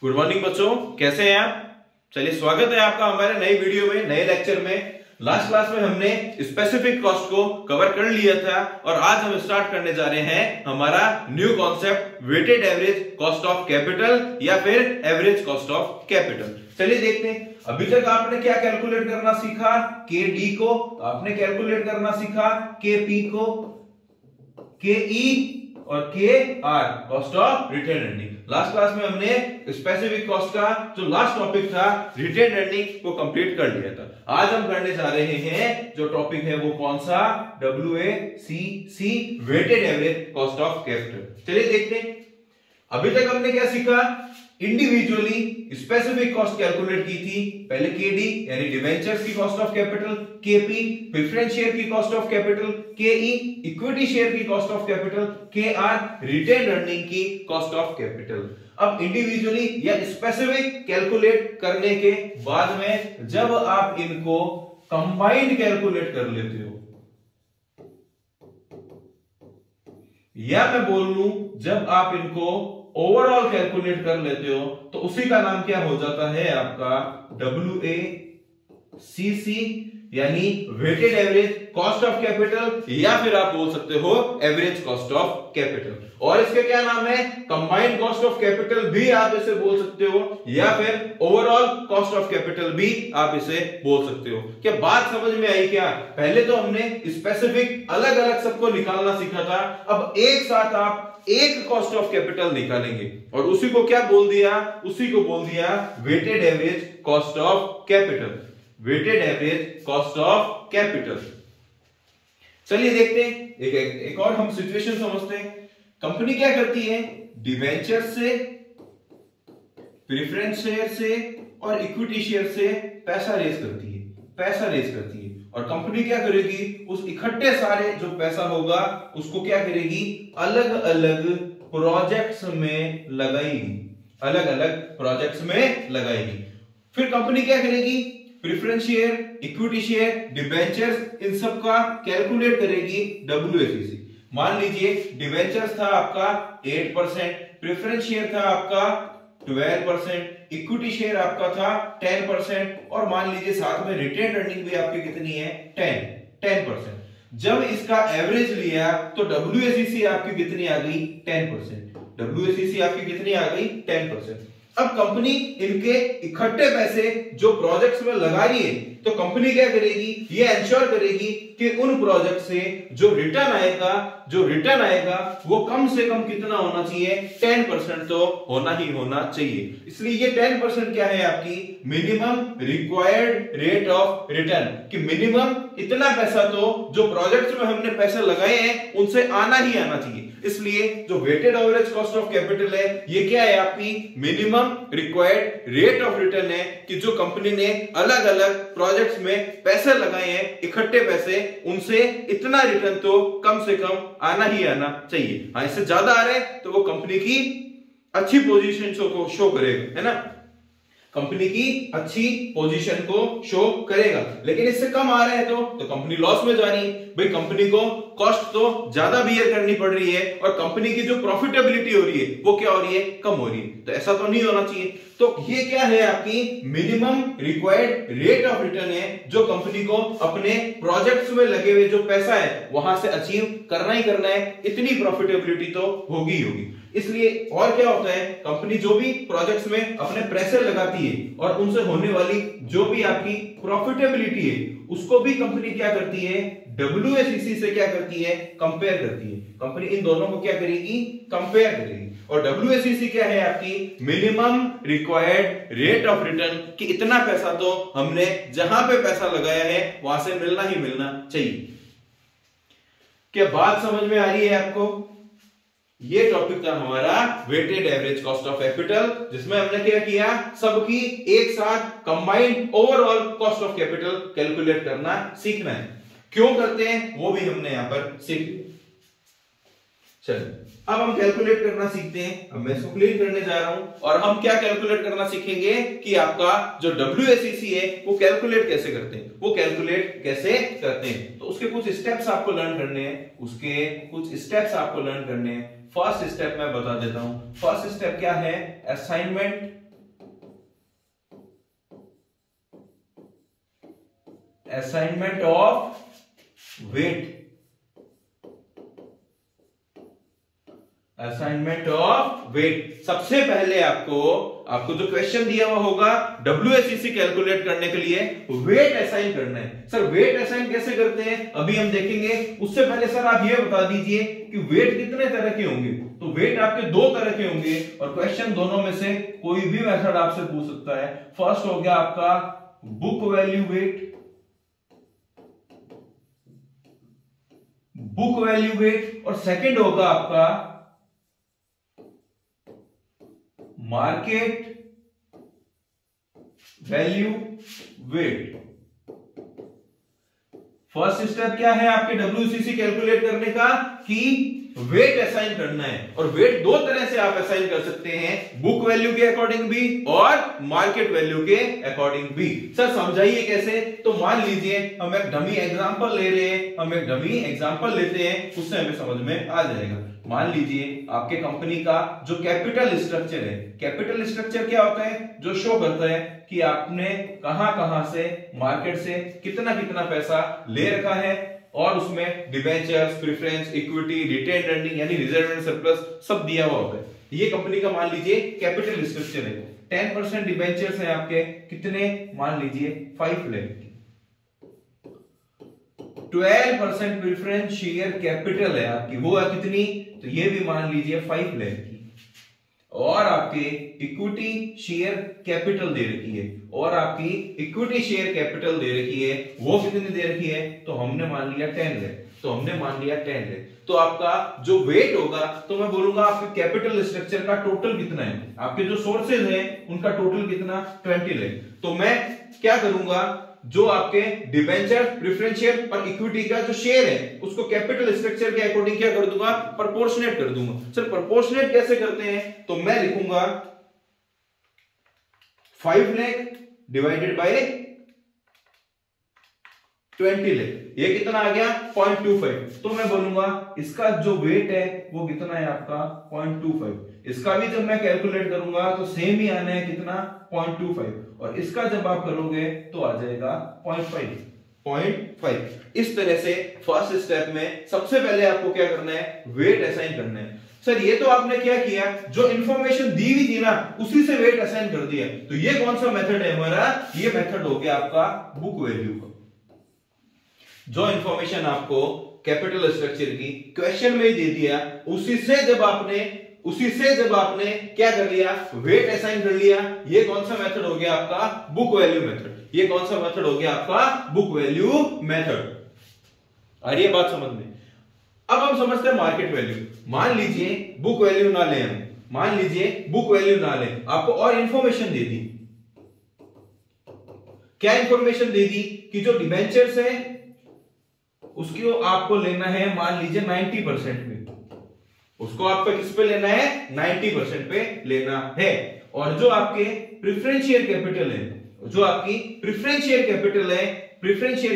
Good morning बच्चों, कैसे हैं आप। चलिए स्वागत है आपका हमारे नए वीडियो में, नए लेक्चर में। लास्ट क्लास में हमने स्पेसिफिक कॉस्ट को कवर कर लिया था और आज हम स्टार्ट करने जा रहे हैं हमारा new concept weighted average cost of capital या फिर एवरेज कॉस्ट ऑफ कैपिटल। चलिए देखते हैं। अभी तक आपने क्या कैलकुलेट करना सीखा, के डी को आपने कैलकुलेट करना सीखा, के पी को, के ई और K R cost of retained earning. Last class में हमने स्पेसिफिक कॉस्ट का जो लास्ट टॉपिक था रिटेन अर्निंग को कंप्लीट कर लिया था। आज हम करने जा रहे हैं जो टॉपिक है वो कौन सा, WACC weighted average cost of capital. चलिए देखते हैं। अभी तक हमने क्या सीखा, इंडिविजुअली स्पेसिफिक कॉस्ट कैलकुलेट की थी। पहले केडी यानी डिवेंचर्स की cost of capital, KP preference share की cost of capital, KE equity share की cost of capital, KR retained earning की कॉस्ट ऑफ कैपिटल। अब इंडिविजुअली या स्पेसिफिक कैलकुलेट करने के बाद में जब आप इनको कंबाइंड कैलकुलेट कर लेते हो, या मैं बोल लूं जब आप इनको ओवरऑल कैलकुलेट कर लेते हो तो उसी का नाम क्या हो जाता है आपका WACC यानी weighted average cost of capital, या फिर आप बोल सकते हो एवरेज कॉस्ट ऑफ कैपिटल। और इसके क्या नाम है, कंबाइंड कॉस्ट ऑफ कैपिटल भी आप इसे बोल सकते हो, या फिर ओवरऑल कॉस्ट ऑफ कैपिटल भी आप इसे बोल सकते हो। क्या बात समझ में आई क्या। पहले तो हमने स्पेसिफिक अलग अलग सबको निकालना सीखा था, अब एक साथ आप एक कॉस्ट ऑफ कैपिटल निकालेंगे और उसी को क्या बोल दिया, उसी को बोल दिया weighted average cost of capital, weighted average cost of capital. चलिए देखते हैं एक और हम सिचुएशन समझते हैं। कंपनी क्या करती है, डिवेंचर से, प्रेफरेंस शेयर से और इक्विटी शेयर से पैसा रेज करती है, पैसा रेज करती है। और कंपनी क्या करेगी, उस इकट्ठे सारे जो पैसा होगा उसको क्या करेगी, अलग अलग प्रोजेक्ट्स में लगाएगी, अलग अलग प्रोजेक्ट्स में लगाएगी। फिर कंपनी क्या करेगी, preference share, equity share, debentures, इन सब का कैलकुलेट करेगी WACC। मान लीजिए डिबेंचर्स था आपका 8%, प्रेफरेंस शेयर था आपका 12%, इक्विटी शेयर आपका था 10% और मान लीजिए साथ में रिटेन अर्निंग भी आपकी कितनी है, 10%। जब इसका एवरेज लिया तो WACC आपकी कितनी आ गई, 10%। WACC आपकी कितनी आ गई, 10%। अब कंपनी इनके इकट्ठे पैसे जो प्रोजेक्ट्स में लगा रही है तो कंपनी क्या करेगी, ये इंश्योर करेगी कि उन प्रोजेक्ट से जो रिटर्न आएगा वो कम से कम कितना होना चाहिए, 10% तो होना ही होना चाहिए। इसलिए ये 10% क्या है आपकी minimum required rate of return, कि मिनिमम इतना पैसा तो जो प्रोजेक्ट्स में हमने पैसे लगाए हैं उनसे आना ही आना चाहिए। इसलिए जो weighted average cost of capital है ये क्या है आपकी minimum required rate of return है, कि जो कंपनी ने अलग अलग प्रोजेक्ट्स में पैसे लगाए हैं, इकट्ठे पैसे, उनसे इतना रिटर्न तो कम से कम आना ही आना चाहिए। हाँ, इससे ज्यादा आ रहे हैं तो वो कंपनी की अच्छी पोजीशन को शो करेगा, है ना, कंपनी की अच्छी पोजीशन को शो करेगा। लेकिन इससे कम आ रहे हैं तो कंपनी लॉस में जा रही है। भाई कंपनी को कॉस्ट तो ज्यादा बियर करनी पड़ रही है और कंपनी की जो प्रॉफिटेबिलिटी हो रही है वो क्या हो रही है, कम हो रही है। तो ऐसा तो नहीं होना चाहिए। तो ये क्या है आपकी minimum required rate of return है, जो कंपनी को अपने प्रोजेक्ट्स में लगे हुए जो पैसा है वहां से अचीव करना ही करना है। इतनी प्रॉफिटेबिलिटी तो होगी होगी। इसलिए और क्या होता है, कंपनी जो भी प्रोजेक्ट्स में अपने पैसे लगाती है और उनसे होने वाली जो भी आपकी प्रॉफिटेबिलिटी है उसको भी कंपनी क्या करती है, WACC से क्या करती है, कंपेयर करती है। कंपनी इन दोनों को क्या करेगी, कंपेयर करेगी। और WACC क्या है आपकी minimum required rate of return, कि इतना पैसा तो हमने जहां पे पैसा लगाया है वहां से मिलना ही मिलना चाहिए। क्या बात समझ में आ रही है आपको। ये टॉपिक था हमारा weighted average cost of capital, जिसमें हमने क्या किया, सबकी एक साथ combined overall cost of capital calculate करना सीखना है। क्यों करते हैं वो भी हमने यहां पर सीख लिया। चलिए अब हम कैलकुलेट करना सीखते हैं। अब मैं इसको क्लीन करने जा रहा हूं और हम क्या कैलकुलेट करना सीखेंगे कि आपका जो WACC है वो कैलकुलेट कैसे करते हैं, वो कैलकुलेट कैसे करते हैं। तो उसके कुछ स्टेप्स आपको लर्न करने हैं, फर्स्ट स्टेप मैं बता देता हूं। फर्स्ट स्टेप क्या है, assignment assignment of weight, assignment of weight. सबसे पहले आपको जो क्वेश्चन दिया हुआ होगा WACC कैलकुलेट करने के लिए वेट असाइन करना है। सर वेट असाइन कैसे करते हैं अभी हम देखेंगे। उससे पहले सर आप ये बता दीजिए कि वेट कितने तरह के होंगे। तो वेट आपके दो तरह के होंगे और क्वेश्चन दोनों में से कोई भी मेथड आपसे पूछ सकता है। फर्स्ट हो गया आपका book value weight, book value weight, और सेकंड होगा आपका market value weight. First step क्या है आपके WACC कैलकुलेट करने का कि वेट असाइन करना है। और वेट दो तरह से आप असाइन कर सकते हैं, बुक वैल्यू के अकॉर्डिंग भी और मार्केट वैल्यू के अकॉर्डिंग भी। सर समझाइए कैसे। तो मान लीजिए हम एक डमी एग्जांपल ले रहे हैं, हम एक डमी एग्जांपल लेते हैं, उससे हमें समझ में आ जाएगा। मान लीजिए आपके कंपनी का जो कैपिटल स्ट्रक्चर है, कैपिटल स्ट्रक्चर क्या होता है, जो शो करता है कि आपने कहां से मार्केट से कितना कितना पैसा ले रखा है और उसमें debentures, preference, equity, retained earning यानी रिजर्व एंड सरप्लस सब दिया हुआ होता है। ये कंपनी का मान लीजिए कैपिटल स्ट्रक्चर है। 10% डिबेंचर्स हैं आपके, कितने, मान लीजिए 5 लाख। 12% प्रेफरेंस शेयर कैपिटल है आपकी, वो है कितनी, तो ये भी मान लीजिए 5 लाख की। और आपके इक्विटी शेयर कैपिटल दे रखी है, और आपकी इक्विटी शेयर कैपिटल दे रखी है, वो कितनी दे रखी है, तो हमने मान लिया 10 लाख। तो हमने मान लिया 10 लाख। तो आपका जो वेट होगा, तो मैं बोलूंगा आपके कैपिटल स्ट्रक्चर का टोटल कितना है, आपके जो सोर्सेज हैं उनका टोटल कितना, 20 लाख। तो मैं क्या करूंगा, जो आपके डिबेंचर, प्रेफरेंस शेयर और इक्विटी का जो शेयर है उसको कैपिटल स्ट्रक्चर के अकॉर्डिंग क्या कर दूंगा, प्रोपोर्शनेट कर दूंगा। सर प्रोपोर्शनेट कैसे करते हैं, तो मैं लिखूंगा 5 लाख डिवाइडेड बाय 20 लाख, ये कितना आ गया 0.25। तो मैं बोलूंगा इसका जो वेट है वो कितना है आपका 0.25। इसका भी जब मैं कैलकुलेट करूंगा तो सेम ही आना है, कितना 0.25, और इसका जब आप करोगे तो आ जाएगा 0.5। इस तरह से फर्स्ट स्टेप में सबसे पहले आपको क्या करना है, वेट असाइन करना है। सर ये तो आपने क्या किया, जो इंफॉर्मेशन दी हुई थी ना उसी से वेट असाइन कर दिया। तो ये कौन सा मेथड है हमारा, ये मेथड हो गया आपका बुक वैल्यू का। जो इंफॉर्मेशन आपको कैपिटल स्ट्रक्चर की क्वेश्चन में ही दे दिया, उसी से जब आपने क्या कर लिया, वेट असाइन कर लिया, ये कौन सा मेथड हो गया आपका, बुक वैल्यू मेथड। ये कौन सा मेथड हो गया आपका, बुक वैल्यू मेथड। आ रही है बात समझ में। अब हम समझते हैं मार्केट वैल्यू। मान लीजिए बुक वैल्यू ना ले, हम मान लीजिए बुक वैल्यू ना ले, आपको और इंफॉर्मेशन दे दी। क्या इंफॉर्मेशन दे दी कि जो डिबेंचर्स है उसको आपको लेना है मान लीजिए 90% पे, उसको आपको किस पे लेना है, 90% पे लेना है। और जो आपके प्रेफरेंस शेयर कैपिटल है, जो आपकी प्रेफरेंस शेयर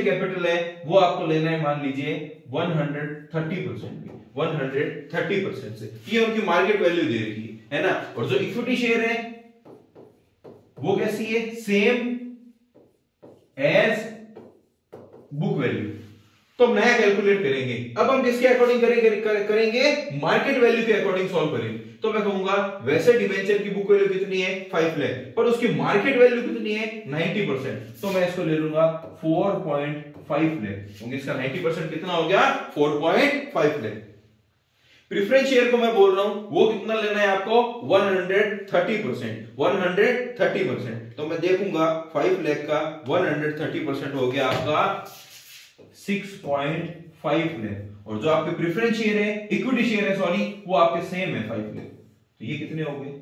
कैपिटल है वो आपको लेना है मान लीजिए 130% पे, 130% से। ये उनकी मार्केट वैल्यू दे रखी है ना। और जो इक्विटी शेयर है वो कैसी है, सेम एज बुक वैल्यू। तो हम नया कैलकुलेट करेंगे। अब हम किसके अकॉर्डिंग करेंगे, मार्केट वैल्यू के अकॉर्डिंग सॉल्व करेंगे। तो मैं कहूंगा वैसे डिबेंचर की बुक वैल्यू कितनी है 5 लाख, पर उसकी मार्केट वैल्यू कितनी है 90%। तो मैं इसको ले लूंगा 4.5 लाख, क्योंकि इसका 90% कितना हो गया 4.5 लाख। प्रेफरेंस शेयर को मैं बोल रहा हूं वो कितना लेना है आपको 130%। तो मैं देखूंगा 5 लाख का 130% हो गया आपका 6.5 लाख। और जो आपके प्रेफरेंस शेयर है, इक्विटी शेयर है सॉरी, वो आपके सेम है 5 लाख। तो ये कितने हो गए,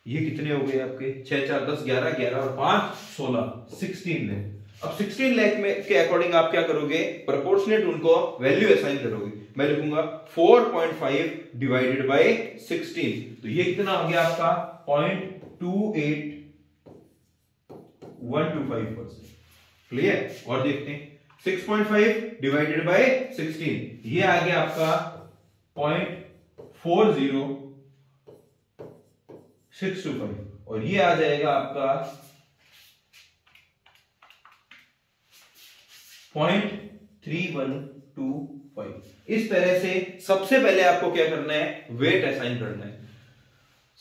ये कितने हो गए आपके 6 4 10 11 11 और 5 16 16 लाख। अब 16 लाख में के अकॉर्डिंग आप क्या करोगे, प्रोपोर्शनेट उनको वैल्यू असाइन करोगे। मैं लिखूंगा 4.5 डिवाइडेड बाय 16। तो ये कितना हो गया आपका 0.28125%। क्लियर। और देखते हैं 6.5 डिवाइडेड बाय 16, ये आ गया आपका 0.40625, और ये आ जाएगा आपका 0.3125। इस तरह से सबसे पहले आपको क्या करना है, वेट असाइन करना है।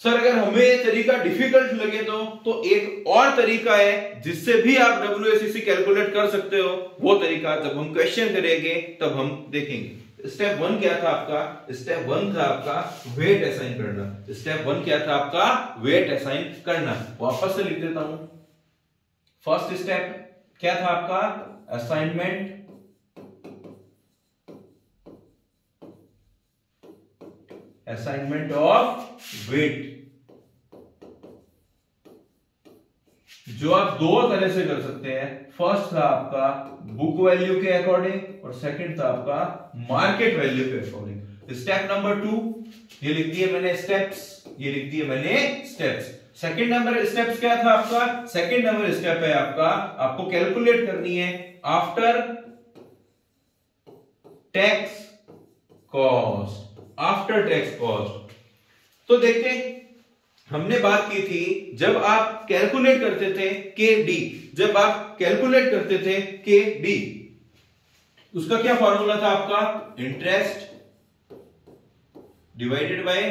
सर अगर हमें ये तरीका डिफिकल्ट लगे तो एक और तरीका है जिससे भी आप WACC कैलकुलेट कर सकते हो। वो तरीका जब हम क्वेश्चन करेंगे तब हम देखेंगे। स्टेप 1 क्या था आपका? स्टेप 1 था आपका वेट असाइन करना। स्टेप 1 क्या था आपका? वेट असाइन करना। वापस से लिख देता हूं। फर्स्ट स्टेप क्या था आपका? असाइनमेंट ऑफ वेट, जो आप दो तरह से कर सकते हैं। फर्स्ट था आपका बुक वैल्यू के अकॉर्डिंग और सेकंड था आपका मार्केट वैल्यू के अकॉर्डिंग। स्टेप नंबर 2 ये लिख दिए मैंने स्टेप्स, ये लिख दिए मैंने स्टेप्स। सेकंड नंबर स्टेप्स क्या था आपका? सेकंड नंबर स्टेप है आपका, आपको कैलकुलेट करनी है after tax cost. After tax cost तो देखते हैं, हमने बात की थी जब आप कैलकुलेट करते थे KD, जब आप कैलकुलेट करते थे KD, उसका क्या फॉर्मूला था आपका? Interest divided by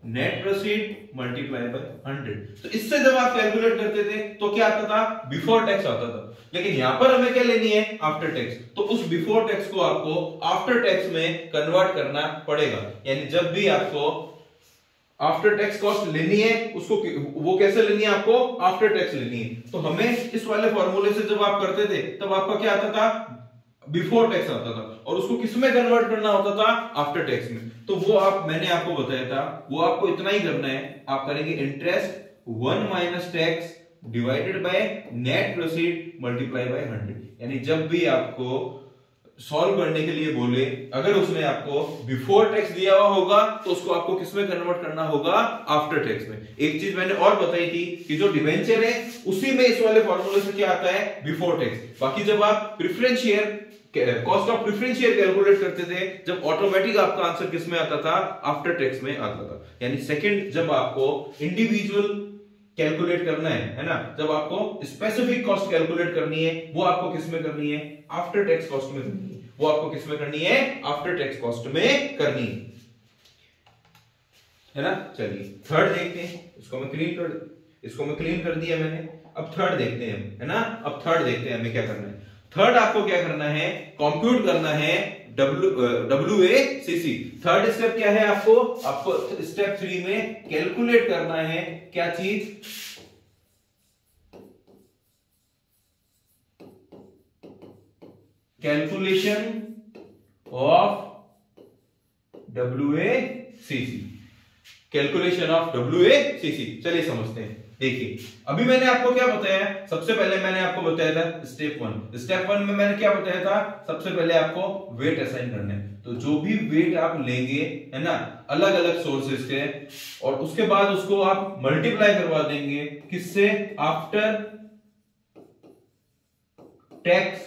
net proceed multiply by 100। तो इससे जब आप कैलकुलेट करते थे तो क्या आता था? बिफोर टैक्स आता था। लेकिन यहां पर हमें क्या लेनी है? After tax. तो उस बिफोर टैक्स को आपको आफ्टर टैक्स में कन्वर्ट करना पड़ेगा। यानी जब भी आपको आफ्टर टैक्स कॉस्ट लेनी है उसको वो कैसे लेनी है? आपको आफ्टर टैक्स लेनी है। तो हमें इस वाले फॉर्मूले से जब आप करते थे तब आपका क्या आता था? बिफोर टैक्स आता था, और उसको किस में कन्वर्ट करना होता था? आफ्टर टैक्स में। तो वो मैंने आपको बताया था, वो आपको इतना ही करना है। आप करेंगे interest 1 minus tax divided by net proceed multiply by 100। यानी जब भी आपको सॉल्व करने के लिए बोले, अगर उसने आपको बिफोर टैक्स दिया हुआ होगा तो उसको आपको किस में कन्वर्ट करना होगा? आफ्टर टैक्स में। एक चीज मैंने और बताई थी कि जो डिवेंचर है उसी में इस वाले फॉर्मूले से क्या आता है? Before tax. बाकी जब आप preference share cost of preference share calculate करते थे, जब ऑटोमेटिक आपका आंसर किस में आता था? आफ्टर टैक्स में आता था। यानी सेकंड जब आपको इंडिविजुअल कैलकुलेट करना है ना, जब आपको स्पेसिफिक कॉस्ट कैलकुलेट करनी है, वो आपको किस में करनी है? आफ्टर टैक्स कॉस्ट में करनी है। वो आपको किस में करनी है? आफ्टर टैक्स कॉस्ट में करनी है ना। चलिए थर्ड देखते हैं। इसको मैं क्लीन कर दिया मैंने। अब थर्ड देखते हैं, है ना। अब थर्ड देखते हैं हमें क्या करना है। थर्ड आपको क्या करना है? कंप्यूट करना है WACC। थर्ड स्टेप क्या है? आपको स्टेप 3 में कैलकुलेट करना है क्या चीज? Calculation of WACC। Calculation of WACC। चलिए समझते हैं। देखिए अभी मैंने आपको क्या बताया? सबसे पहले मैंने आपको बताया था स्टेप 1। स्टेप 1 में मैंने क्या बताया था? सबसे पहले आपको वेट असाइन करना है। तो जो भी वेट आप लेंगे, है ना, अलग अलग सोर्सेस के, और उसके बाद उसको आप मल्टीप्लाई करवा देंगे किससे? आफ्टर टैक्स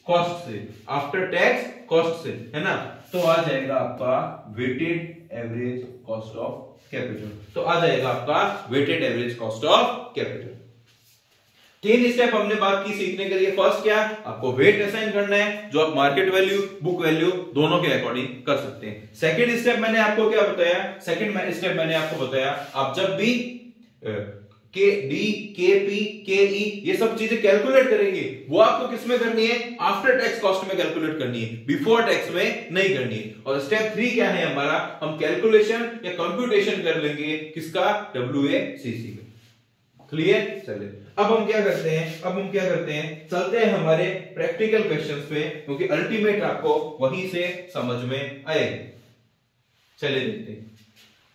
कॉस्ट से। आफ्टर टैक्स कॉस्ट से, है ना। तो आ जाएगा आपका weighted average cost of capital. तो आ जाएगा आपका weighted average cost of capital. 3 step हमने बात की सीखने के लिए। फर्स्ट क्या? आपको वेट असाइन करना है, जो आप मार्केट वैल्यू, बुक वैल्यू दोनों के अकॉर्डिंग कर सकते हैं। सेकंड स्टेप मैंने आपको क्या बताया? सेकंड स्टेप मैंने आपको बताया, आप जब भी KD, KP, KE ये सब चीजें कैलकुलेट करेंगे, वो आपको किसमें करनी है? आफ्टर टैक्स कॉस्ट में कैलकुलेट करनी है, बिफोर टैक्स में नहीं करनी है। और स्टेप 3 क्या है हमारा? हम कैलकुलेशन या कंप्यूटेशन कर लेंगे किसका? WACC का। क्लियर? चलिए अब हम क्या करते हैं? चलते हैं हमारे प्रैक्टिकल क्वेश्चंस पे, क्योंकि अल्टीमेट आपको वहीं से समझ में आएगा। चलिए देखते हैं।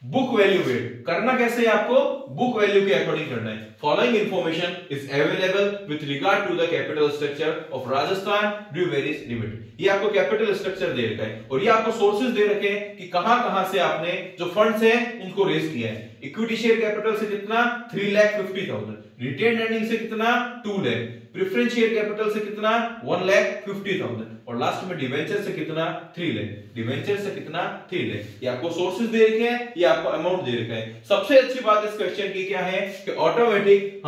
बुक वैल्यू वेट करना कैसे है? आपको बुक वैल्यू के अकॉर्डिंग करना है। Following information is available with regard to the capital structure of Rajasthan ड्यू वेरीज लिमिटेड। ये आपको कैपिटल स्ट्रक्चर दे रखा है और ये आपको सोर्सेज दे रखे हैं कि कहां से आपने जो फंड्स हैं उनको रेज किया है। इक्विटी शेयर कैपिटल से कितना? 3,50,000। रिटेन अर्निंग से कितना? 2 लाख। प्रेफरेंस शेयर कैपिटल से कितना? 1,50,000। और लास्ट में डिवेंचर से कितना? 3 लाख। डिवेंचर से कितना? 3 लाख। ये आपको सोर्सेज दे रखे हैं, ये आपको अमाउंट दे रखा है। सबसे अच्छी बात इस क्वेश्चन की क्या है कि ऑटोमेटिक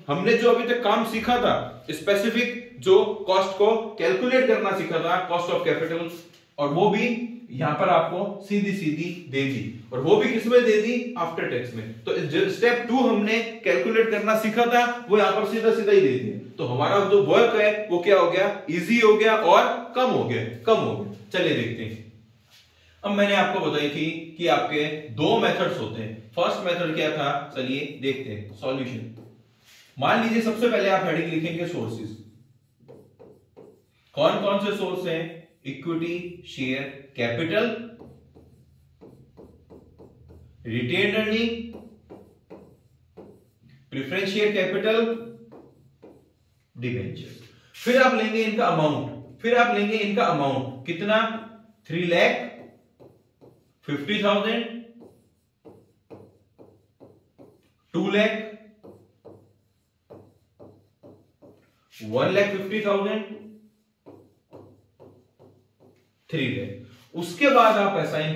हमने जो अभी तक काम सीखा था, स्पेसिफिक जो कॉस्ट को कैलकुलेट करना सीखा था, कॉस्ट ऑफ कैपिटल, और वो भी यहां पर आपको सीधी सीधी दे दी, और वो भी किसमें दे दी, आफ्टर टैक्स में। तो स्टेप 2 हमने कैलकुलेट करना सीखा था, वो यहां पर सीधा सीधा ही दे दिया। तो हमारा जो वर्क है वो क्या हो गया, इजी हो गया और कम हो गया। चलिए देखते हैं। अब मैंने आपको बताई थी कि आपके दो मेथड्स होते हैं। फर्स्ट मेथड क्या था, चलिए देखते हैं सॉल्यूशन। मान लीजिए सबसे पहले आप हेडिंग लिखेंगे सोर्सेज। कौन कौन से सोर्स हैं, equity, share capital, retained earning, preference share capital, debenture. फिर आप लेंगे इनका अमाउंट, कितना, 3,50,000, 2,00,000, 1,50,000, 3,00,000। उसके बाद आप असाइन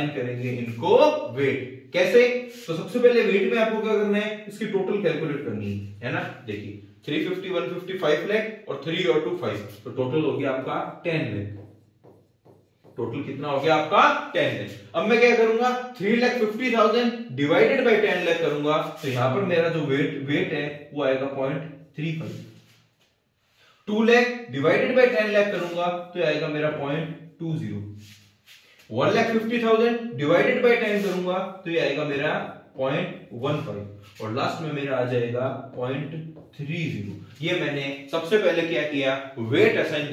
करेंगे इनको वेट। कैसे, तो सबसे पहले वेट में आपको क्या करना है, इसकी टोटल कैलकुलेट करनी है ना। देखिए 350, 150, 5 लाख और 3 और 2 5, तो टोटल हो गया आपका 10 लाख। टोटल कितना हो गया आपका, 10 लाख। अब मैं क्या करूंगा, 3,50,000 डिवाइडेड बाय 10 लाख करूंगा, तो यहां पर मेरा जो वेट है वो आएगा 0.35। 2 लाख डिवाइडेड बाय 10 लाख करूंगा तो आएगा मेरा 0.20। 1,50,000 डिवाइडेड बाय 10 करूंगा तो ये आएगा मेरा 0.15, और लास्ट में मेरा आ जाएगा 0.30। ये मैंने सबसे पहले क्या किया, वेट असाइन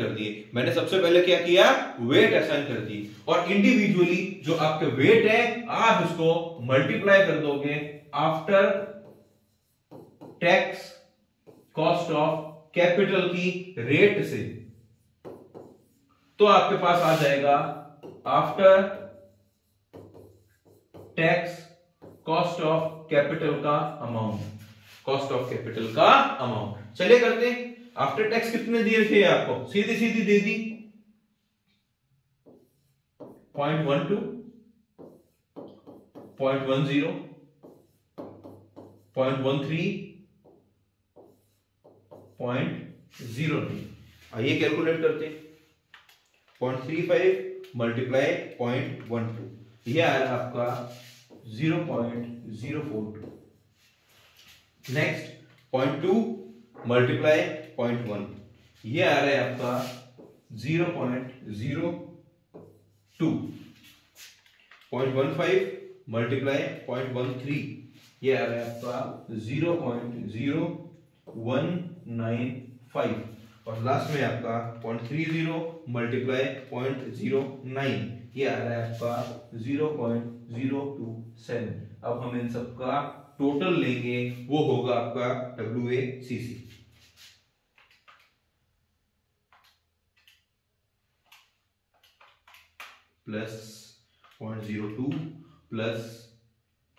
कर दिए। और इंडिविजुअली जो आपके वेट है आप इसको मल्टीप्लाई कर दोगे after tax cost of capital की रेट से, तो आपके पास आ जाएगा after tax cost of capital का अमाउंट। चलिए करते हैं। आफ्टर टैक्स कितने दिए थे आपको, सीधी सीधी दे दी, 0.12, 0.10, 0.13, 0.09। आइए कैलकुलेट करते हैं। 0.35 मल्टीप्लाई 0.12, यह आ रहा है आपका 0.042। नेक्स्ट 0.2 मल्टीप्लाई 0.1, यह आ रहा है आपका 0.02। 0.15 मल्टीप्लाई 0.13, यह आ रहा है आपका 0.0195, और लास्ट में आपका 0.30 मल्टीप्लाई 0.09, ये आ रहा है आपका 0.027। अब हम इन सब का टोटल लेंगे, वो होगा आपका WACC प्लस 0.02 प्लस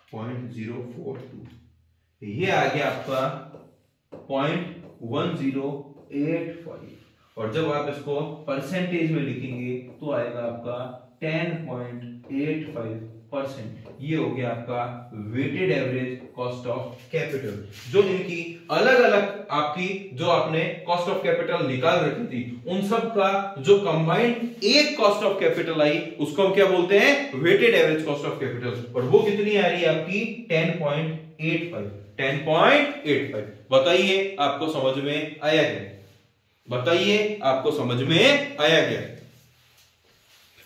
0.042, ये आ गया आपका 0.1085, और जब आप इसको परसेंटेज में लिखेंगे तो आएगा आपका 10.85%। ये हो गया आपका weighted average cost of capital. जो इनकी अलग अलग आपकी जो आपने कॉस्ट ऑफ कैपिटल निकाल रखी थी, उन सब का जो कंबाइंड एक कॉस्ट ऑफ कैपिटल आई, उसको हम क्या बोलते हैं, weighted average cost of capital. और वो कितनी आ रही है आपकी 10.85। बताइए आपको समझ में आया क्या?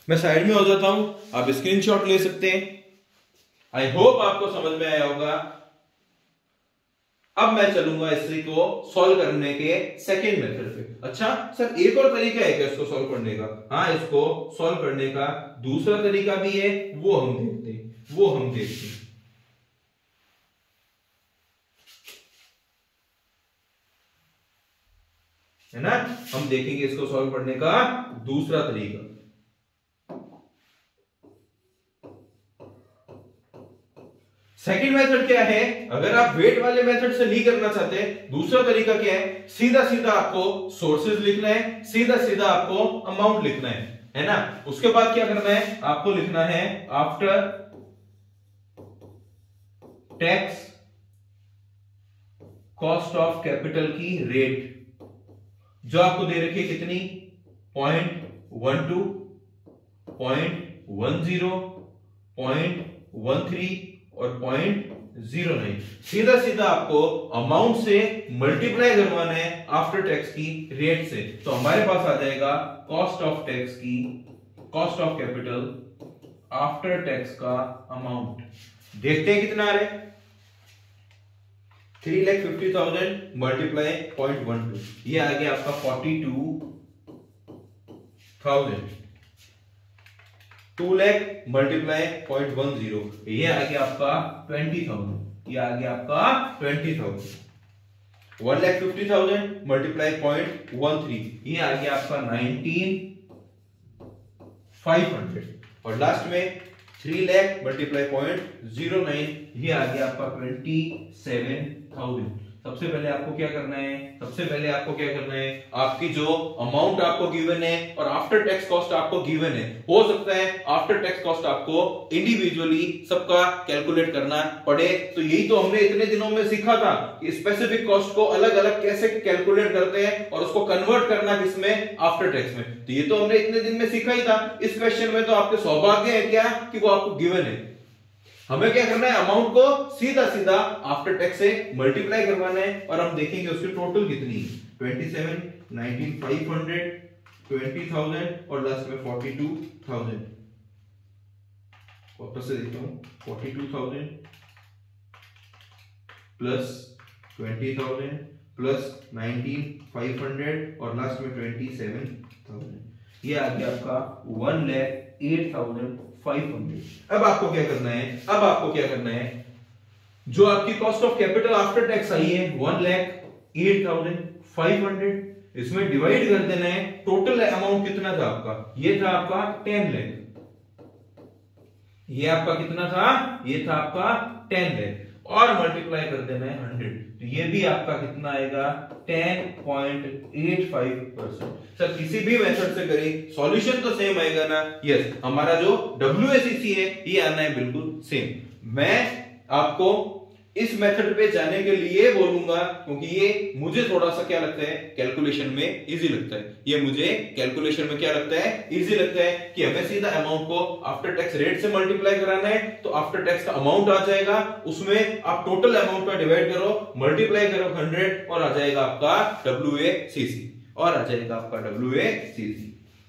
मैं साइड में हो जाता हूं, आप स्क्रीनशॉट ले सकते हैं। आई होप आपको समझ में आया होगा। अब मैं चलूंगा इसी को सॉल्व करने के सेकेंड मेथड पे। अच्छा सर, एक और तरीका है क्या इसको सॉल्व करने का? हाँ, इसको सॉल्व करने का दूसरा तरीका भी है, वो हम देखते हैं। है ना, हम देखेंगे इसको सॉल्व करने का दूसरा तरीका। सेकंड मेथड क्या है? अगर आप वेट वाले मेथड से नहीं करना चाहते, दूसरा तरीका क्या है, सीधा सीधा आपको सोर्सेज लिखना है, सीधा सीधा आपको अमाउंट लिखना है ना। उसके बाद क्या करना है, आपको लिखना है after tax cost of capital की रेट जो आपको दे रखी है कितनी 0.12, 0.10, 0.13 और 0.09। सीधा सीधा आपको अमाउंट से मल्टीप्लाई करवाना है आफ्टर टैक्स की रेट से। तो हमारे पास आ जाएगा कॉस्ट ऑफ टैक्स की cost of capital after tax का अमाउंट। देखते हैं कितना आ रहा है 3,50,000 मल्टीप्लाई 0.12, ये आ गया आपका 42,000। 2 लाख मल्टीप्लाई 0.10, ये आ गया आपका 20,000, ये आ गया आपका 20,000। 1,50,000 मल्टीप्लाई 0.13, ये आ गया आपका 19,500। और लास्ट में 3 लाख मल्टीप्लाई 0.09, ये आ गया आपका 27,000। सबसे पहले आपको क्या करना है, आपकी जो अमाउंट आपको गिवन है और आफ्टर टैक्स कॉस्ट आपको गिवन है, हो सकता है आफ्टर टैक्स कॉस्ट आपको इंडिविजुअली सबका कैलकुलेट करना पड़े। तो यही तो हमने इतने दिनों में सीखा था कि स्पेसिफिक कॉस्ट को अलग अलग कैसे कैलकुलेट करते हैं और उसको कन्वर्ट करना किसमें, आफ्टर टैक्स में। तो ये तो हमने इतने दिन में सीखा ही था। इस क्वेश्चन में तो आपके सौभाग्य है क्या कि वो आपको गिवन है। हमें क्या करना है, अमाउंट को सीधा सीधा आफ्टर टैक्स से मल्टीप्लाई करवाना है और हम देखेंगे उसकी टोटल कितनी है 27, 19,500, 20,000 और लास्ट में 42,000। वापस से देखता हूं 42,000 प्लस 20,000 प्लस 19,500 और लास्ट में 27,000, ये आ गया आपका 1,08,500। अब आपको क्या करना है, जो आपकी cost of capital after tax I है 1,08,500, इसमें डिवाइड कर देना है। टोटल अमाउंट कितना था आपका, ये था आपका 10 लाख। ये आपका कितना था, ये था आपका 10 लाख और मल्टीप्लाई कर देना है 100, तो ये भी आपका कितना आएगा 10.85%। सर किसी भी मेथड से करें सॉल्यूशन तो सेम आएगा ना। यस, हमारा जो WACC है ये आना है बिल्कुल सेम। मैं आपको इस मेथड पे जाने के लिए बोलूंगा क्योंकि ये मुझे थोड़ा सा क्या लगता है, कैलकुलेशन में इजी लगता है। ये मुझे कैलकुलेशन में क्या लगता है, इजी लगता है कि हमें सीधा अमाउंट को आफ्टर टैक्स रेट से मल्टीप्लाई कराना है। तो आफ्टर टैक्स का अमाउंट आ जाएगा, उसमें आप टोटल अमाउंट का डिवाइड करो, मल्टीप्लाई करो 100 और आ जाएगा आपका WACC।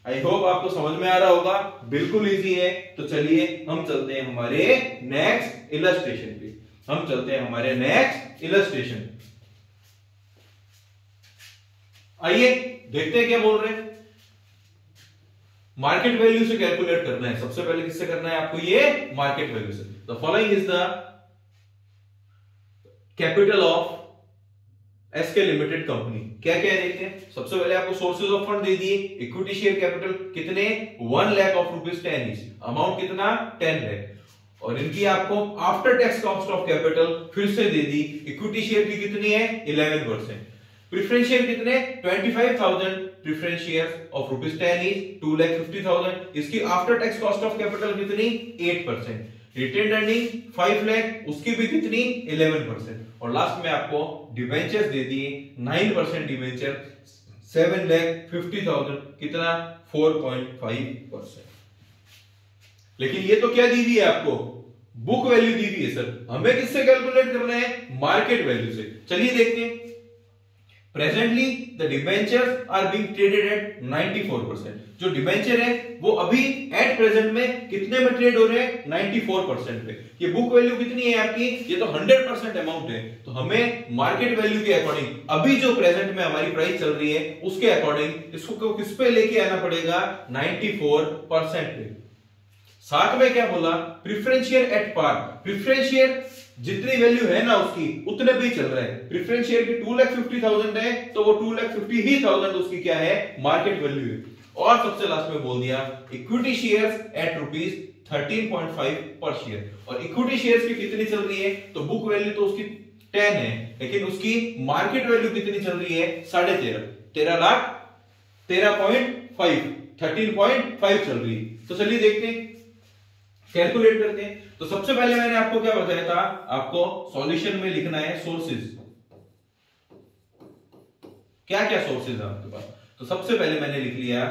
आई होप आपको समझ में आ रहा होगा, बिल्कुल इजी है। तो चलिए हम चलते हैं हमारे नेक्स्ट इलस्ट्रेशन पे। आइए देखते हैं क्या बोल रहे हैं। मार्केट वैल्यू से कैलकुलेट करना है। सबसे पहले किससे करना है आपको, ये मार्केट वैल्यू से। The following is the capital of SK limited company. क्या क्या देखते हैं। सबसे पहले आपको सोर्सेज ऑफ फंड दे दिए, इक्विटी शेयर कैपिटल कितने 1 lakh of rupees 10 etch, amount कितना 10 लाख। और इनकी आपको after tax cost of capital फिर से दे दी। इक्विटी शेयर की कितनी है 11%, प्रेफरेंस शेयर कितने 25,000 preference share of rupees 10 etch 2,50,000। इसकी after tax cost of capital कितनी 8%। रिटेन्ड अर्निंग 5 लाख, उसकी भी कितनी 11%। और लास्ट में आपको डिबेंचर्स दे दिए 9% डिबेंचर 7,50,000, कितना 4.5%। लेकिन ये तो क्या दी हुई है आपको, बुक वैल्यू दी हुई है सर। हमें किससे कैलकुलेट करना है, मार्केट वैल्यू से। चलिए देखते हैं। Presently the debentures are being traded at 94%। जो डिबेंचर है वो अभी एट प्रेजेंट में कितने में ट्रेड हो रहे हैं 94% पे। ये बुक वैल्यू कितनी है आपकी, ये तो 100% अमाउंट है। तो हमें मार्केट वैल्यू के अकॉर्डिंग अभी जो प्रेजेंट में हमारी प्राइस चल रही है उसके अकॉर्डिंग इसको किस पे लेके आना पड़ेगा 94% पे। साथ में क्या बोला, preference share at par. Preference share जितनी वैल्यू है ना उसकी उतने भी चल रहा है। प्रेफरेंस शेयर की 2,50,000 है तो वो 2,50,000 उसकी क्या है मार्केट वैल्यू है। और सबसे लास्ट में बोल दिया इक्विटी शेयर्स एट रुपीज 13.5 पर शेयर। और इक्विटी शेयर्स की कितनी चल रही है, तो बुक वैल्यू तो उसकी 10 है लेकिन उसकी मार्केट वैल्यू कितनी चल रही है 13.5 चल रही है। तो चलिए देखते हैं, कैलकुलेट करते हैं। तो सबसे पहले मैंने आपको क्या बताया था, आपको सॉल्यूशन में लिखना है सोर्सेज। क्या क्या सोर्सेज है आपके पास? तो सबसे पहले मैंने लिख लिया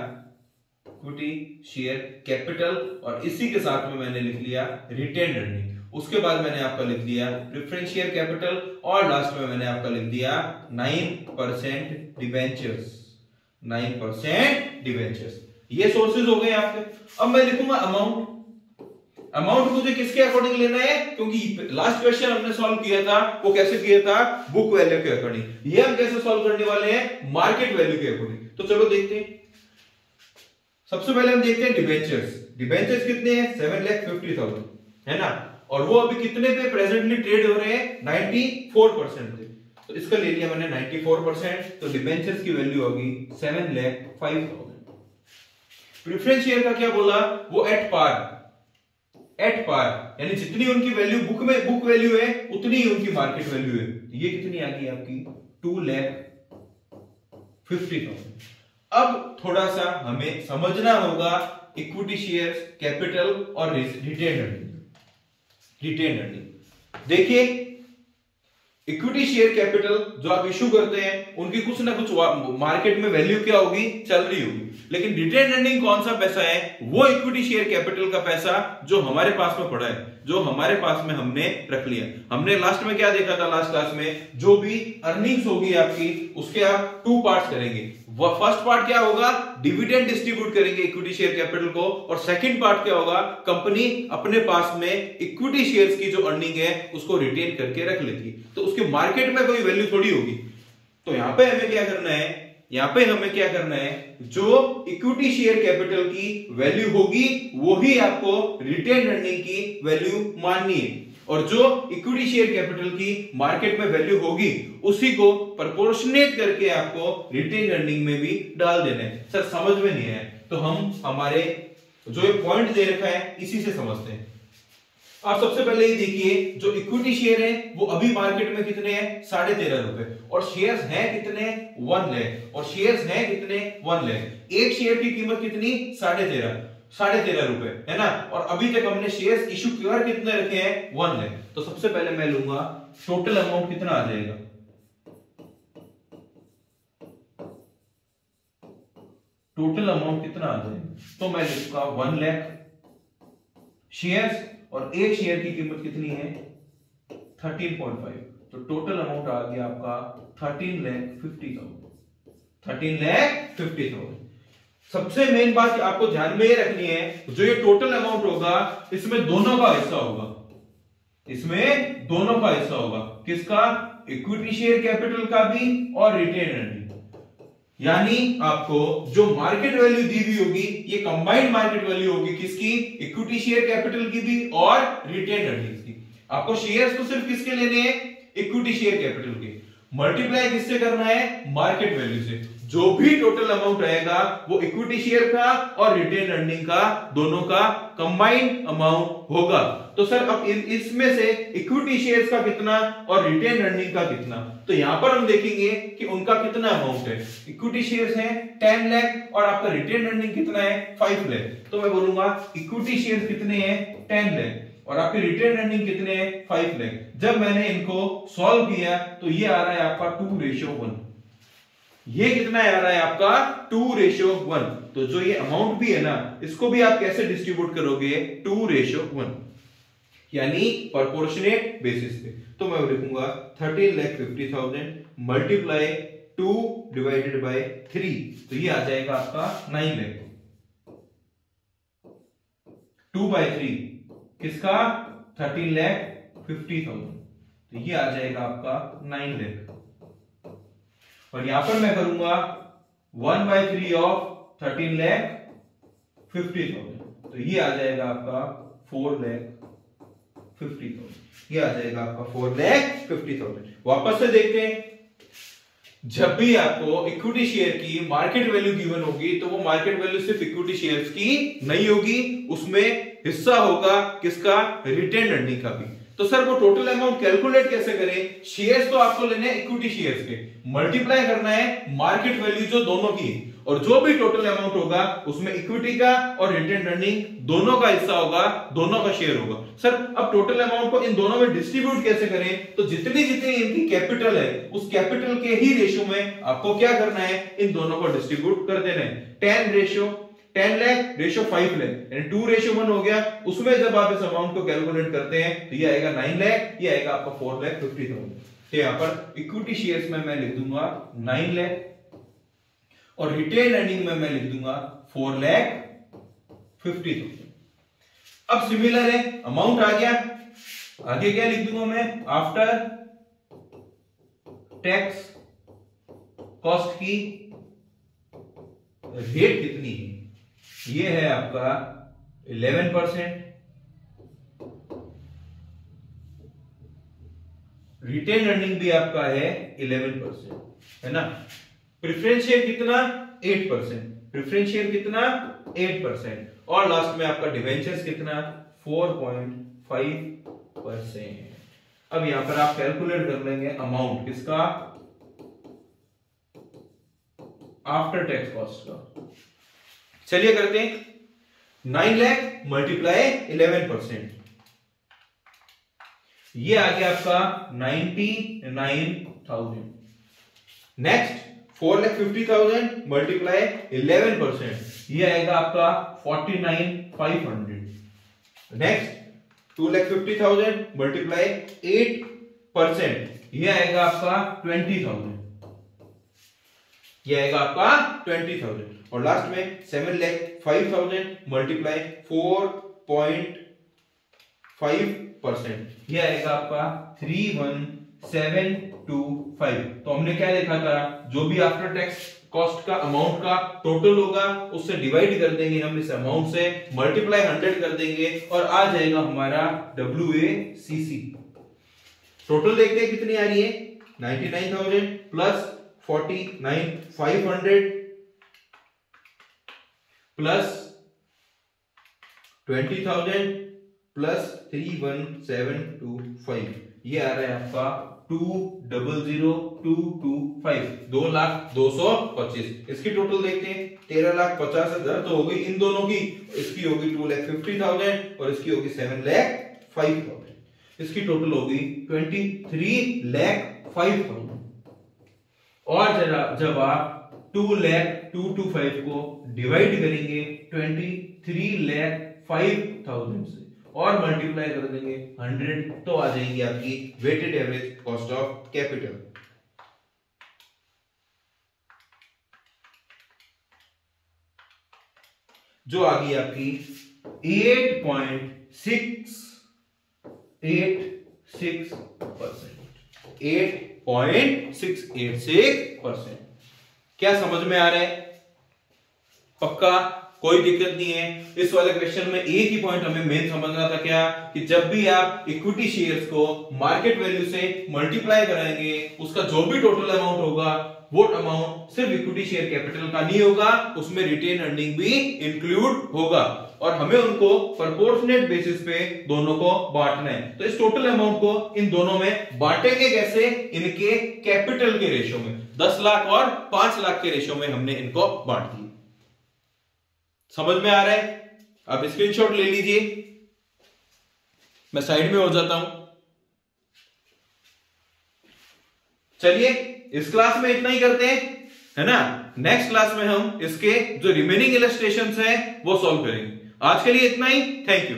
इक्विटी शेयर कैपिटल और इसी के साथ में मैंने लिख लिया रिटेन्ड अर्निंग। उसके बाद मैंने आपका लिख दिया प्रेफरेंस शेयर कैपिटल और लास्ट में मैंने आपका लिख दिया 9% डिबेंचर्स। 9% डिबेंचर्स, ये सोर्सेज हो गए आपके। अब मैं लिखूंगा अमाउंट। अमाउंट मुझे किसके अकॉर्डिंग लेना है? क्योंकि लास्ट क्वेश्चन हमने सॉल्व किया था, वो कैसे किया था? बुक वैल्यू के अकॉर्डिंग। ये हम कैसे सॉल्व करने वाले हैं? मार्केट वैल्यू के अकॉर्डिंग। तो चलो देखते हैं। सबसे पहले हम देखते हैं डिबेंचर्स। डिबेंचर्स कितने हैं? 7,50,000 है ना, और वो अभी कितने पे प्रेजेंटली ट्रेड हो रहे हैं? 94% पे। तो इसका ले लिया मैंने 94%, तो डिबेंचर्स की वैल्यू होगी 7,05,000। प्रेफरेंस शेयर का क्या बोला? वो एट पार, एट पार यानी जितनी उनकी वैल्यू बुक में बुक वैल्यू है उतनी ही उनकी मार्केट वैल्यू है। ये कितनी आ गई आपकी? 2,50,000। अब थोड़ा सा हमें समझना होगा इक्विटी शेयर्स, कैपिटल और रिटेन्ड अर्निंग। रिटेन्ड अर्निंग देखिए, इक्विटी शेयर कैपिटल जो आप इशू करते हैं उनकी कुछ ना कुछ मार्केट में वैल्यू क्या होगी? चल रही होगी। लेकिन रिटेन्ड अर्निंग कौन सा पैसा है? वो इक्विटी शेयर कैपिटल का पैसा जो हमारे पास में पड़ा है, जो हमारे पास में हमने रख लिया। हमने लास्ट में क्या देखा था? लास्ट क्लास में जो भी अर्निंग्स होगी आपकी, उसके आप 2 पार्ट्स करेंगे। फर्स्ट पार्ट क्या होगा? डिविडेंड डिस्ट्रीब्यूट करेंगे इक्विटी शेयर कैपिटल को, और सेकंड पार्ट क्या होगा? कंपनी अपने पास में इक्विटी शेयर्स की जो अर्निंग है उसको रिटेन करके रख लेती है, तो उसके मार्केट में कोई वैल्यू थोड़ी होगी। तो यहां पे हमें क्या करना है? यहां पे हमें क्या करना है? जो इक्विटी शेयर कैपिटल की वैल्यू होगी वो ही आपको रिटेन अर्निंग की वैल्यू माननी है, और जो इक्विटी शेयर कैपिटल की मार्केट में वैल्यू होगी उसी को प्रोपोर्शनेट करके आपको रिटेन अर्निंग में भी डाल देना है। सर समझ में नहीं है, तो हम हमारे जो ये पॉइंट दे रखा है इसी से समझते हैं। आप सबसे पहले ये देखिए, जो इक्विटी शेयर है वो अभी मार्केट में कितने हैं? 13.5 रुपए, और शेयर्स हैं कितने? 1 लाख, और शेयर्स हैं कितने? 1 लाख। एक शेयर की कीमत कितनी? 13.5 रुपए, है ना, और अभी तक हमने शेयर्स इशू कर कितने रखे हैं? 1 लाख। तो सबसे पहले मैं लूंगा टोटल अमाउंट कितना आ जाएगा? टोटल अमाउंट कितना आ जाएगा? तो मैं लिखूंगा 1 लाख शेयर्स, और एक शेयर की कीमत कितनी है? 13.5। तो टोटल अमाउंट आ गया आपका 13,50,000। 13,50,000। सबसे मेन बात आपको ध्यान में ये रखनी है, जो ये टोटल अमाउंट होगा इसमें दोनों का हिस्सा होगा। इसमें दोनों का हिस्सा होगा। किसका? इक्विटी शेयर कैपिटल का भी और रिटेन अर्निंग। यानी आपको जो मार्केट वैल्यू दी हुई होगी ये कंबाइंड मार्केट वैल्यू होगी। किसकी? इक्विटी शेयर कैपिटल की भी और रिटेन अर्निंग्स की। आपको शेयर्स तो सिर्फ किसके लेने हैं? इक्विटी शेयर कैपिटल के। मल्टीप्लाई किससे करना है? मार्केट वैल्यू से। जो भी टोटल अमाउंट आएगा वो इक्विटी शेयर का और रिटेन अर्निंग का दोनों का कंबाइंड अमाउंट होगा। तो सर अब इसमें से इक्विटी शेयर्स का कितना और रिटेन अर्निंग का कितना? तो यहां पर हम देखेंगे कि उनका कितना अमाउंट है। इक्विटी शेयर्स है 10 लाख और आपका रिटेन अर्निंग कितना है? 5 लाख। तो मैं बोलूंगा इक्विटी शेयर्स कितने हैं? 10 लाख और आपके रिटेन अर्निंग कितने हैं? 5 लाख। जब मैंने इनको सॉल्व किया तो ये आ रहा है आपका 2:1। ये कितना आ रहा है आपका? 2:1। तो जो ये अमाउंट भी है ना, इसको भी आप कैसे डिस्ट्रीब्यूट करोगे? 2:1, यानी प्रोपोर्शनेट बेसिस पे। तो मैं लिखूंगा 13,50,000 मल्टीप्लाई 2 डिवाइडेड बाय 3, तो ये आ जाएगा आपका 9 लाख। 2/3 किसका? 13,50,000, तो ये आ जाएगा आपका 9 लाख। और यहां पर मैं करूंगा 1/3 ऑफ 13,50,000, तो ये आ जाएगा आपका 4,50,000। ये आ जाएगा आपका 4,50,000। वापस से देखते हैं, जब भी आपको इक्विटी शेयर की मार्केट वैल्यू गिवन होगी तो वो मार्केट वैल्यू सिर्फ इक्विटी शेयर्स की नहीं होगी, उसमें हिस्सा होगा किसका? रिटेन अर्निंग का भी। तो सर वो टोटल अमाउंट कैलकुलेट कैसे करें? शेयर्स तो आपको लेने हैं इक्विटी शेयर्स के, मल्टीप्लाई करना है मार्केट वैल्यू जो दोनों की, और जो भी टोटल अमाउंट होगा उसमें इक्विटी का और रिटेन अर्निंग दोनों का हिस्सा होगा, दोनों का शेयर होगा। सर अब टोटल अमाउंट को इन दोनों में डिस्ट्रीब्यूट कैसे करें? तो जितनी जितनी इनकी कैपिटल है उस कैपिटल के ही रेशियो में आपको क्या करना है, इन दोनों को डिस्ट्रीब्यूट कर देना है। 10 लाख रेशियो 5 लाख यानी 2:1 हो गया। उसमें जब आप इस अमाउंट को कैलकुलेट करते हैं तो ये आएगा 9 लाख, ये आएगा आपका 4,50,000। तो यहां पर इक्विटी शेयर्स में मैं लिख दूंगा 9 लाख और रिटेन अर्निंग में मैं लिख दूंगा 4,50,000। अब सिमिलर है, अमाउंट आ गया, आगे क्या लिख दूंगा मैं, आफ्टर टैक्स कॉस्ट की रेट कितनी है, ये है आपका 11%। रिटेन अर्निंग भी आपका है 11%, है ना। प्रेफरेंस शेयर कितना, 8%, प्रेफरेंस शेयर कितना 8%, और लास्ट में आपका डिवेंचर्स कितना 4.5%। अब यहां पर आप कैलकुलेट कर लेंगे अमाउंट किसका, आफ्टर टैक्स कॉस्ट का। चलिए करते हैं, 9 लाख मल्टीप्लाई 11%, ये आ गया आपका 99,000। नेक्स्ट 4,50,000 मल्टीप्लाई 11%, ये आएगा आपका 49,500। नेक्स्ट 2,50,000 मल्टीप्लाई 8%, ये आएगा आपका 20,000, ये आएगा आपका 20,000। और लास्ट में 7,05,000 मल्टीप्लाई 4.5%, ये आएगा आपका 31,725। तो हमने क्या देखा था, जो भी आफ्टर टैक्स कॉस्ट का अमाउंट का टोटल होगा उससे डिवाइड कर देंगे हम इस अमाउंट से, मल्टीप्लाई 100 कर देंगे और आ जाएगा हमारा WACC। टोटल देखते हैं कितनी आ रही है, 99,000 प्लस 49,500 प्लस 20,000 प्लस 31,725, ये आ रहा है आपका 2,00,225, 2,02,25। इसकी टोटल देखते हैं, 13,50,000 तो हो गई इन दोनों की, इसकी होगी 2,50,000 और इसकी होगी 7,05,000, इसकी टोटल होगी 23,05,000। और जब आप 2,02,25 को डिवाइड करेंगे 23,05,000 से और मल्टीप्लाई कर देंगे 100, तो आ जाएगी आपकी weighted average cost of capital. जो आ गई आपकी 8.686%। क्या समझ में आ रहा है? पक्का, कोई दिक्कत नहीं है। इस वाले क्वेश्चन में एक ही पॉइंट हमें मेन समझना था, क्या कि जब भी आप इक्विटी शेयर्स को मार्केट वैल्यू से मल्टीप्लाई कराएंगे उसका जो भी टोटल अमाउंट होगा वो अमाउंट सिर्फ इक्विटी शेयर कैपिटल का नहीं होगा, उसमें रिटेन अर्निंग भी इंक्लूड होगा और हमें उनको प्रोपोर्शनेट बेसिस पे दोनों को बांटना है। तो इस टोटल अमाउंट को इन दोनों में बांटेंगे कैसे, इनके कैपिटल के रेशियो में, 10 लाख और 5 लाख के रेशियो में हमने इनको बांट दिया। समझ में आ रहा है? आप स्क्रीनशॉट ले लीजिए, मैं साइड में हो जाता हूं। चलिए इस क्लास में इतना ही करते हैं, है ना। नेक्स्ट क्लास में हम इसके जो रिमेनिंग इलस्ट्रेशंस हैं वो सॉल्व करेंगे। आज के लिए इतना ही, थैंक यू।